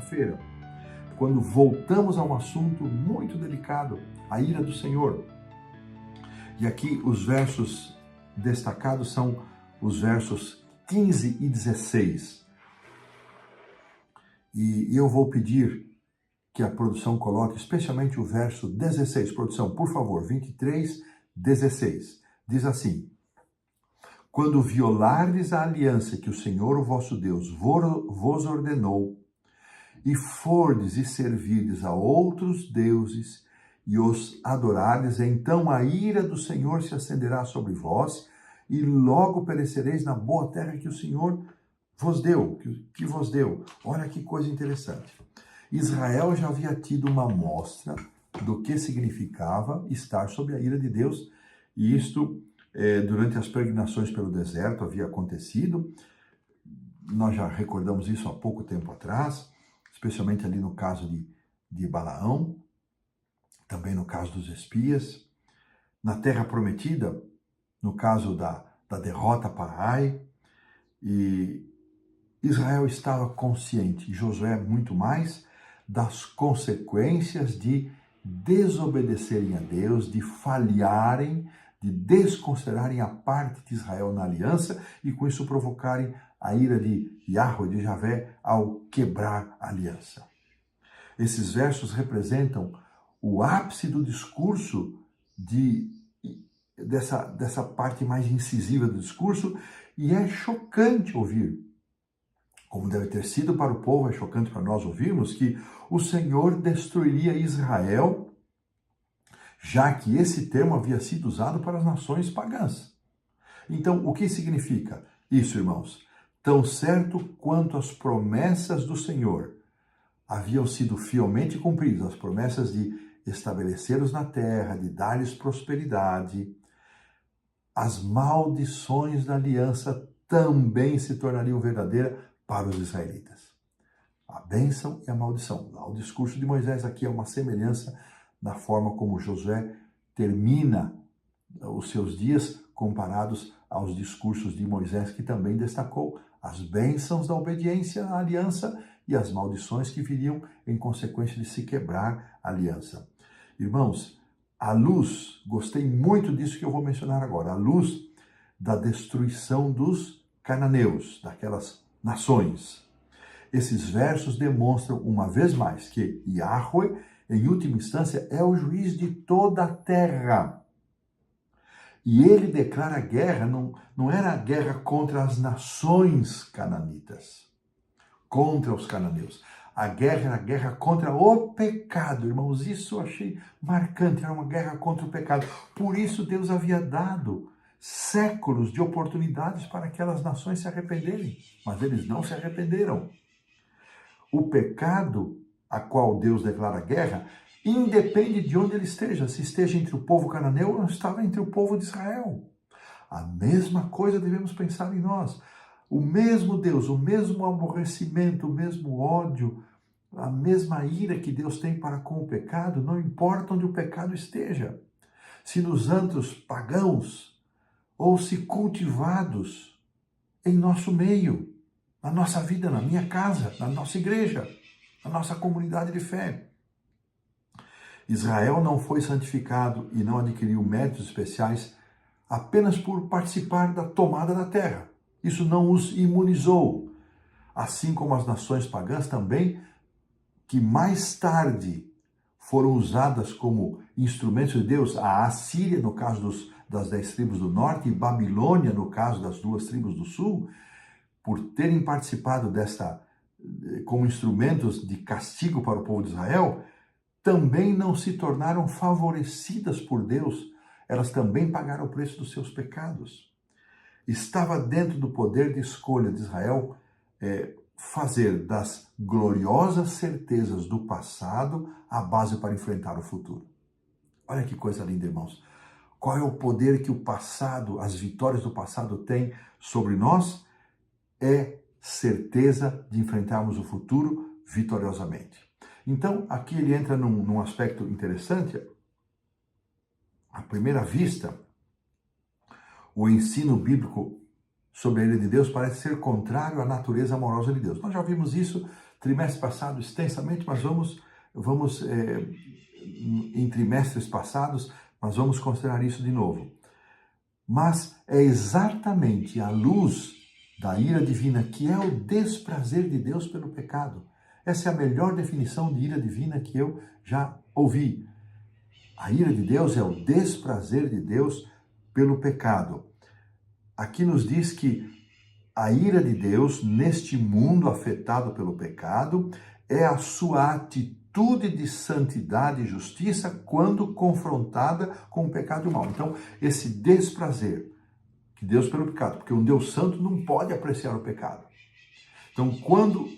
quarta-feira, quando voltamos a um assunto muito delicado, a ira do Senhor. E aqui os versos destacados são os versos 15 e 16. E eu vou pedir que a produção coloque especialmente o verso 16. Produção, por favor, 23, 16. Diz assim: quando violardes a aliança que o Senhor, o vosso Deus, vos ordenou, e fordes e servirdes a outros deuses, e os adorardes, então a ira do Senhor se acenderá sobre vós, e logo perecereis na boa terra que o Senhor vos deu, que vos deu. Olha que coisa interessante. Israel já havia tido uma amostra do que significava estar sob a ira de Deus, e isto, durante as peregrinações pelo deserto, havia acontecido. Nós já recordamos isso há pouco tempo atrás, especialmente ali no caso de Balaão, também no caso dos espias. Na Terra Prometida, no caso da derrota para Ai, e Israel estava consciente, e Josué muito mais, das consequências de desobedecerem a Deus, de falharem, de desconsiderarem a parte de Israel na aliança e com isso provocarem a ira de Yahweh, de Javé, ao quebrar a aliança. Esses versos representam o ápice do discurso dessa parte mais incisiva do discurso, e é chocante ouvir, como deve ter sido para o povo, é chocante para nós ouvirmos, que o Senhor destruiria Israel, já que esse termo havia sido usado para as nações pagãs. Então, o que significa isso, irmãos? Tão certo quanto as promessas do Senhor haviam sido fielmente cumpridas, as promessas de estabelecê-los na terra, de dar-lhes prosperidade, as maldições da aliança também se tornariam verdadeiras para os israelitas. A bênção e a maldição. O discurso de Moisés aqui é uma semelhança da forma como Josué termina os seus dias comparados aos discursos de Moisés, que também destacou as bênçãos da obediência à aliança e as maldições que viriam em consequência de se quebrar a aliança. Irmãos, à luz, gostei muito disso que eu vou mencionar agora, à luz da destruição dos cananeus, daquelas nações. Esses versos demonstram uma vez mais que Yahweh, em última instância, é o juiz de toda a terra. E ele declara guerra, não era a guerra contra as nações cananitas, contra os cananeus. A guerra era a guerra contra o pecado, irmãos. Isso eu achei marcante, era uma guerra contra o pecado. Por isso Deus havia dado séculos de oportunidades para aquelas nações se arrependerem, mas eles não se arrependeram. O pecado a qual Deus declara guerra independe de onde ele esteja, se esteja entre o povo cananeu ou estava entre o povo de Israel. A mesma coisa devemos pensar em nós. O mesmo Deus, o mesmo aborrecimento, o mesmo ódio, a mesma ira que Deus tem para com o pecado, não importa onde o pecado esteja. Se nos antros pagãos ou se cultivados em nosso meio, na nossa vida, na minha casa, na nossa igreja, na nossa comunidade de fé. Israel não foi santificado e não adquiriu méritos especiais apenas por participar da tomada da terra. Isso não os imunizou, assim como as nações pagãs também, que mais tarde foram usadas como instrumentos de Deus, a Assíria, no caso das 10 tribos do norte, e Babilônia, no caso das 2 tribos do sul, por terem participado como instrumentos de castigo para o povo de Israel, também não se tornaram favorecidas por Deus, elas também pagaram o preço dos seus pecados. Estava dentro do poder de escolha de Israel fazer das gloriosas certezas do passado a base para enfrentar o futuro. Olha que coisa linda, irmãos. Qual é o poder que o passado, as vitórias do passado têm sobre nós? É certeza de enfrentarmos o futuro vitoriosamente. Então, aqui ele entra num aspecto interessante. À primeira vista, o ensino bíblico sobre a ira de Deus parece ser contrário à natureza amorosa de Deus. Nós já vimos isso trimestre passado extensamente, mas vamos em trimestres passados, mas vamos considerar isso de novo. Mas é exatamente a luz da ira divina que é o desprazer de Deus pelo pecado. Essa é a melhor definição de ira divina que eu já ouvi. A ira de Deus é o desprazer de Deus pelo pecado. Aqui nos diz que a ira de Deus neste mundo afetado pelo pecado é a sua atitude de santidade e justiça quando confrontada com o pecado e o mal. Então, esse desprazer de Deus pelo pecado, porque um Deus santo não pode apreciar o pecado. Então, quando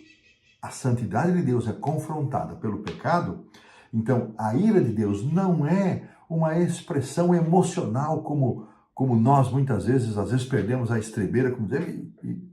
a santidade de Deus é confrontada pelo pecado, então a ira de Deus não é uma expressão emocional como nós muitas vezes, às vezes perdemos a estrebeira, como dizer, e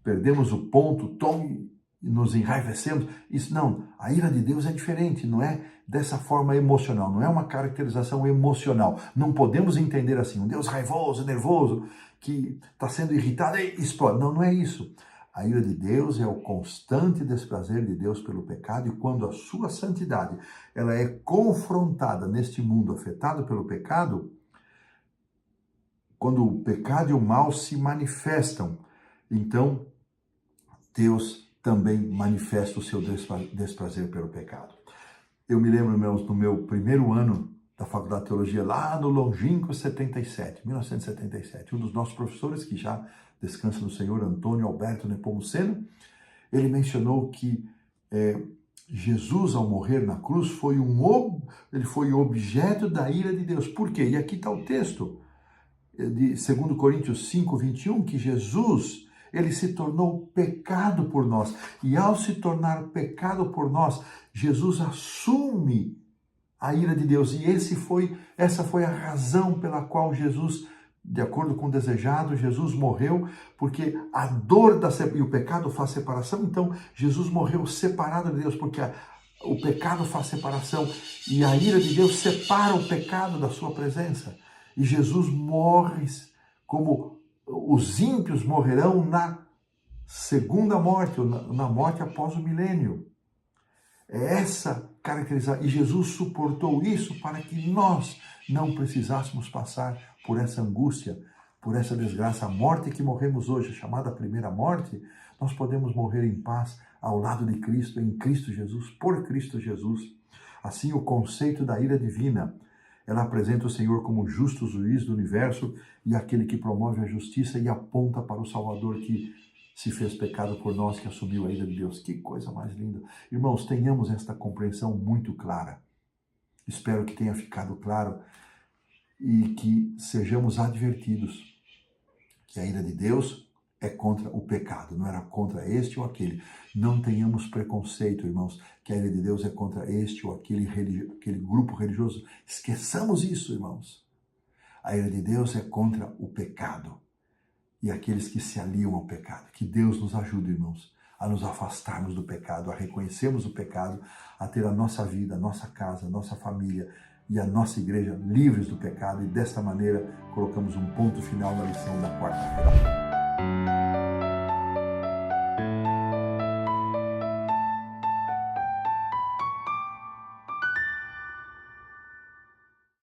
perdemos o ponto, o tom e nos enraivecemos. Isso não, a ira de Deus é diferente, não é dessa forma emocional, não é uma caracterização emocional. Não podemos entender assim, um Deus raivoso, nervoso, que está sendo irritado e explode. Não, não é isso. A ira de Deus é o constante desprazer de Deus pelo pecado, e quando a sua santidade ela é confrontada neste mundo afetado pelo pecado, quando o pecado e o mal se manifestam, então Deus também manifesta o seu desprazer pelo pecado. Eu me lembro, irmãos, no meu primeiro ano da Faculdade de Teologia, lá no longínquo 1977, um dos nossos professores, que já descansa no Senhor, Antônio Alberto Nepomuceno, ele mencionou que Jesus, ao morrer na cruz, ele foi objeto da ira de Deus. Por quê? E aqui está o texto de 2 Coríntios 5, 21, que Jesus, ele se tornou pecado por nós. E ao se tornar pecado por nós, Jesus assume a ira de Deus. E essa foi a razão pela qual Jesus, de acordo com o desejado, Jesus morreu, porque a dor e o pecado faz separação. Então, Jesus morreu separado de Deus, porque o pecado faz separação. E a ira de Deus separa o pecado da sua presença. E Jesus morre como os ímpios morrerão na segunda morte, ou na morte após o milênio. É essa caracterização. E Jesus suportou isso para que nós não precisássemos passar por essa angústia, por essa desgraça. A morte que morremos hoje, chamada primeira morte, nós podemos morrer em paz ao lado de Cristo, em Cristo Jesus, por Cristo Jesus. Assim, o conceito da ira divina, ela apresenta o Senhor como justo juiz do universo e aquele que promove a justiça e aponta para o Salvador que se fez pecado por nós, que assumiu a ira de Deus. Que coisa mais linda. Irmãos, tenhamos esta compreensão muito clara. Espero que tenha ficado claro e que sejamos advertidos que a ira de Deus é contra o pecado, não era contra este ou aquele. Não tenhamos preconceito, irmãos, que a ira de Deus é contra este ou aquele grupo religioso. Esqueçamos isso, irmãos. A ira de Deus é contra o pecado e aqueles que se aliam ao pecado. Que Deus nos ajude, irmãos, a nos afastarmos do pecado, a reconhecermos o pecado, a ter a nossa vida, a nossa casa, a nossa família e a nossa igreja livres do pecado, e dessa maneira colocamos um ponto final na lição da quarta-feira.